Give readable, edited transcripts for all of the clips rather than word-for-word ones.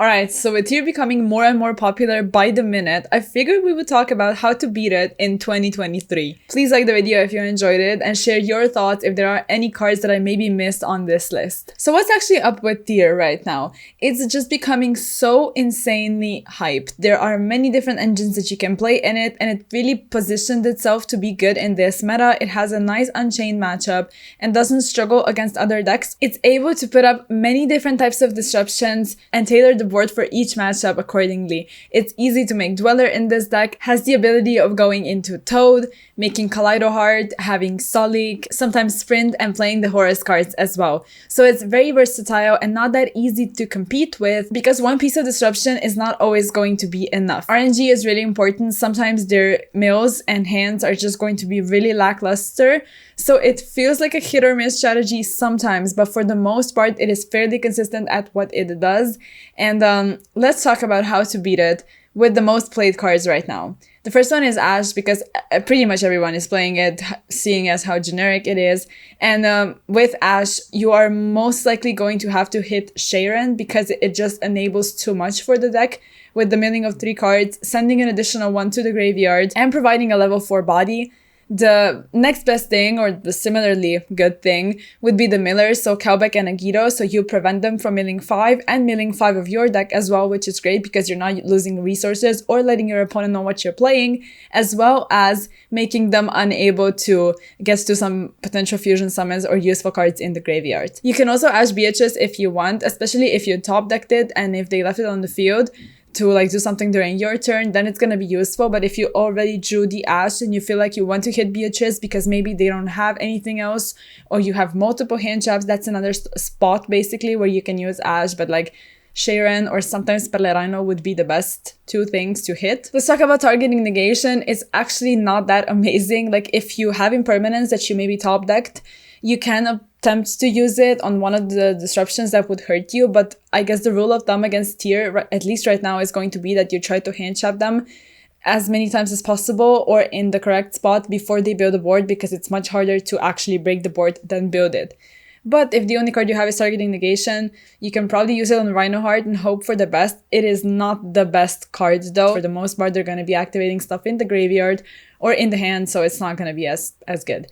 Alright, so with Tier becoming more and more popular by the minute, I figured we would talk about how to beat it in 2023. Please like the video if you enjoyed it and share your thoughts if there are any cards that I maybe missed on this list. So what's actually up with Tier right now? It's just becoming so insanely hyped. There are many different engines that you can play in it, and it really positioned itself to be good in this meta. It has a nice Unchained matchup and doesn't struggle against other decks. It's able to put up many different types of disruptions and tailor the board for each matchup accordingly. It's easy to make Dweller in this deck, has the ability of going into Toad, making Kaleido Heart, having Solik, sometimes Sprint, and playing the Horus cards as well. So it's very versatile and not that easy to compete with because one piece of disruption is not always going to be enough. RNG is really important. Sometimes their mills and hands are just going to be really lackluster. So it feels like a hit or miss strategy sometimes, but for the most part, it is fairly consistent at what it does. And let's talk about how to beat it with the most played cards right now. The first one is Ashe because pretty much everyone is playing it, seeing as how generic it is. And with Ashe, you are most likely going to have to hit Sharon because it just enables too much for the deck with the milling of 3 cards, sending an additional 1 to the graveyard, and providing a level 4 body. The next best thing, or the similarly good thing, would be the millers, so Kelbeck and Agito, so you prevent them from milling 5 and milling 5 of your deck as well, which is great because you're not losing resources or letting your opponent know what you're playing, as well as making them unable to get to some potential fusion summons or useful cards in the graveyard. You can also Ashe BHs if you want, especially if you top decked it and if they left it on the field to like do something during your turn, then it's gonna be useful. But if you already drew the Ashe and you feel like you want to hit BHs because maybe they don't have anything else, or you have multiple hand traps, that's another spot basically where you can use Ashe, but like Sharon or sometimes Pelerino would be the best 2 things to hit. Let's talk about targeting negation. It's actually not that amazing. Like if you have impermanence that you maybe top decked, you can attempt to use it on one of the disruptions that would hurt you, but I guess the rule of thumb against Tier, at least right now, is going to be that you try to hand trap them as many times as possible or in the correct spot before they build a board because it's much harder to actually break the board than build it. But if the only card you have is targeting negation, you can probably use it on Rhinoheart and hope for the best. It is not the best card though. For the most part, they're going to be activating stuff in the graveyard or in the hand, so it's not going to be as good.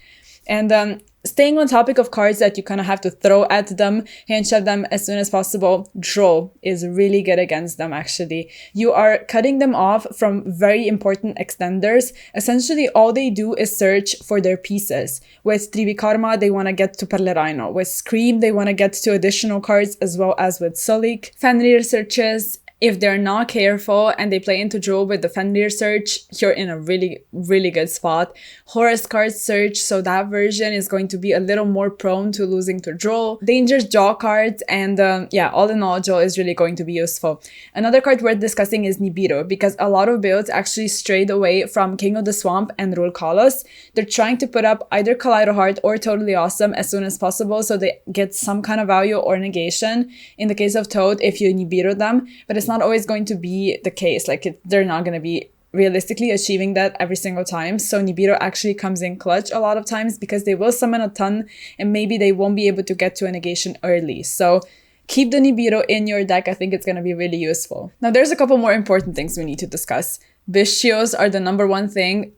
And staying on topic of cards that you kind of have to throw at them, hand shove them as soon as possible, Droll is really good against them actually. You are cutting them off from very important extenders. Essentially, all they do is search for their pieces. With Trivikarma, they want to get to Pelerino. With Scream, they want to get to additional cards as well as with Solik. Fenrir searches. If they're not careful and they play into Droll with the Fenrir search, you're in a really, really good spot. Horus card search, so that version is going to be a little more prone to losing to Droll. Dangerous Jaw cards, and yeah, all in all, Droll is really going to be useful. Another card worth discussing is Nibiru, because a lot of builds actually strayed away from King of the Swamp and Rule Kalos. They're trying to put up either Kaleido Heart or Totally Awesome as soon as possible, so they get some kind of value or negation. In the case of Toad, if you Nibiru them, but it's not always going to be the case. Like they're not going to be realistically achieving that every single time. So Nibiru actually comes in clutch a lot of times because they will summon a ton and maybe they won't be able to get to a negation early. So keep the Nibiru in your deck. I think it's going to be really useful. Now there's a couple more important things we need to discuss. Bestios are the number one thing.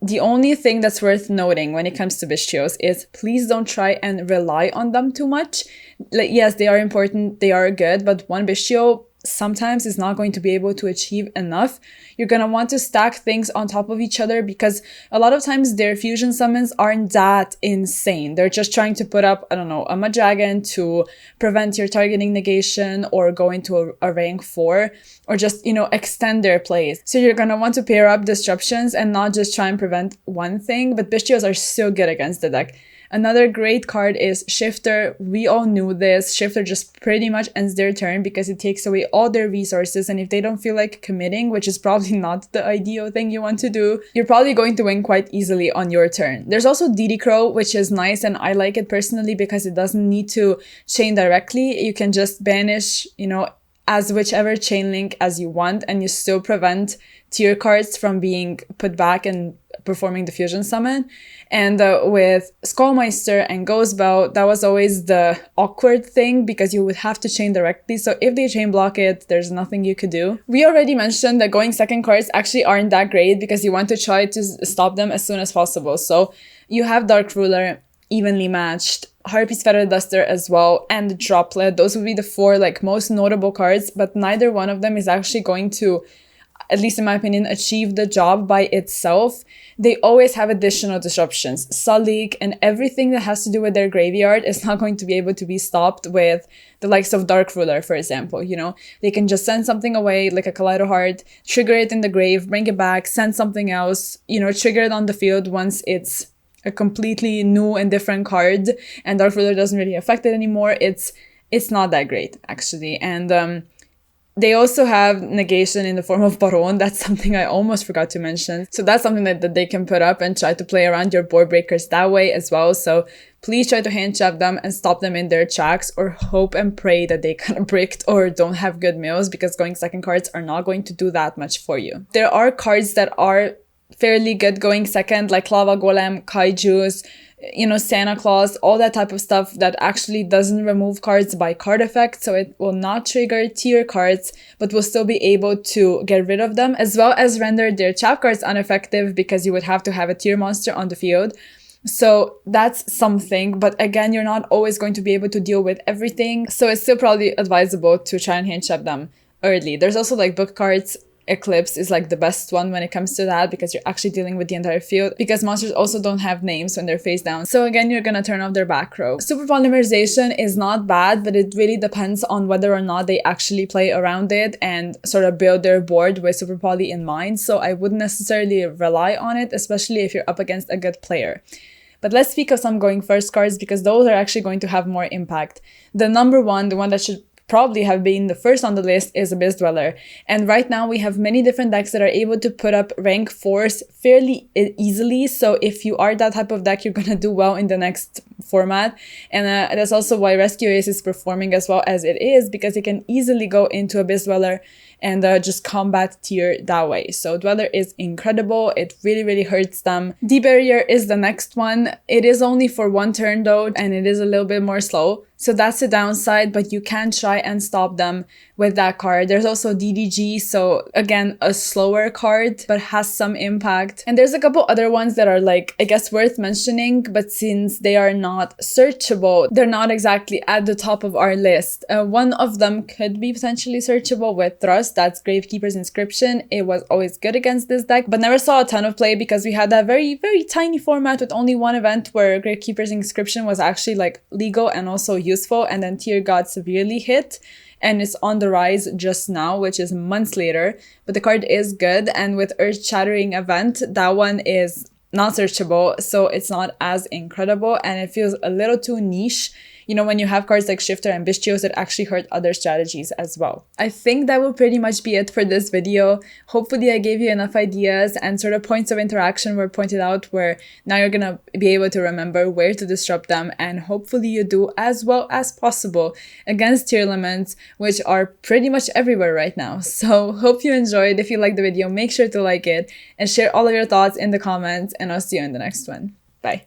The only thing that's worth noting when it comes to Bestios is please don't try and rely on them too much. Like, yes, they are important, they are good, but one Bestio sometimes is not going to be able to achieve enough. You're going to want to stack things on top of each other because a lot of times their fusion summons aren't that insane. They're just trying to put up, I don't know, a Madragon to prevent your targeting negation or go into a rank 4 or just, you know, extend their plays. So you're going to want to pair up disruptions and not just try and prevent one thing, but Bestios are so good against the deck. Another great card is Shifter. We all knew this. Shifter just pretty much ends their turn because it takes away all their resources, and if they don't feel like committing, which is probably not the ideal thing you want to do, you're probably going to win quite easily on your turn. There's also Didi Crow, which is nice, and I like it personally because it doesn't need to chain directly. You can just banish, you know, as whichever chain link as you want, and you still prevent tier cards from being put back and performing the fusion summon. And with Skullmeister and Ghostbell, that was always the awkward thing because you would have to chain directly. So if they chain block it, there's nothing you could do. We already mentioned that going second cards actually aren't that great because you want to try to stop them as soon as possible. So you have Dark Ruler, evenly matched, Harpy's Feather Duster as well, and the Droplet. Those would be the four like most notable cards, but neither one of them is actually going to, at least in my opinion, achieve the job by itself. They always have additional disruptions. Sullik and everything that has to do with their graveyard is not going to be able to be stopped with the likes of Dark Ruler, for example. You know, they can just send something away, like a Kaleido Heart, trigger it in the grave, bring it back, send something else, you know, trigger it on the field once it's a completely new and different card, and Dark Ruler doesn't really affect it anymore. It's not that great, actually. And they also have negation in the form of Baron. That's something I almost forgot to mention. So that's something that they can put up and try to play around your board breakers that way as well. So please try to hand trap them and stop them in their tracks, or hope and pray that they kind of bricked or don't have good mills, because going second cards are not going to do that much for you. There are cards that are fairly good going second, like Lava Golem, Kaijus, you know, Santa Claus, all that type of stuff that actually doesn't remove cards by card effect, so it will not trigger tier cards, but will still be able to get rid of them, as well as render their trap cards ineffective because you would have to have a tier monster on the field. So that's something, but again, you're not always going to be able to deal with everything, so it's still probably advisable to try and hand trap them early. There's also like book cards. Eclipse is like the best one when it comes to that, because you're actually dealing with the entire field, because monsters also don't have names when they're face down. So again, you're gonna turn off their back row. Super Polymerization is not bad, but it really depends on whether or not they actually play around it and sort of build their board with Super Poly in mind. So I wouldn't necessarily rely on it, especially if you're up against a good player. But let's speak of some going first cards, because those are actually going to have more impact. The number one, the one that should probably have been the first on the list, is Abyss Dweller. And right now we have many different decks that are able to put up rank 4s fairly easily. So if you are that type of deck, you're gonna do well in the next format. And that's also why Rescue Ace is performing as well as it is, because it can easily go into Abyss Dweller and just combat tier that way. So Dweller is incredible. It really, really hurts them. D-Barrier is the next one. It is only for one turn though, and it is a little bit more slow. So that's the downside, but you can try and stop them with that card. There's also DDG, so again, a slower card, but has some impact. And there's a couple other ones that are like, I guess, worth mentioning, but since they are not searchable, they're not exactly at the top of our list. One of them could be potentially searchable with Thrust, that's Gravekeeper's Inscription. It was always good against this deck, but never saw a ton of play because we had that very, very tiny format with only one event where Gravekeeper's Inscription was actually like legal and also useful, and then tier got severely hit, and it's on the rise just now, which is months later, but the card is good. And with Earth Shattering Event, that one is not searchable, so it's not as incredible, and it feels a little too niche, you know, when you have cards like Shifter and Bestios that actually hurt other strategies as well. I think that will pretty much be it for this video. Hopefully I gave you enough ideas and sort of points of interaction were pointed out where now you're gonna be able to remember where to disrupt them, and hopefully you do as well as possible against Tearlaments, which are pretty much everywhere right now. So hope you enjoyed. If you liked the video, make sure to like it and share all of your thoughts in the comments, and I'll see you in the next one. Bye.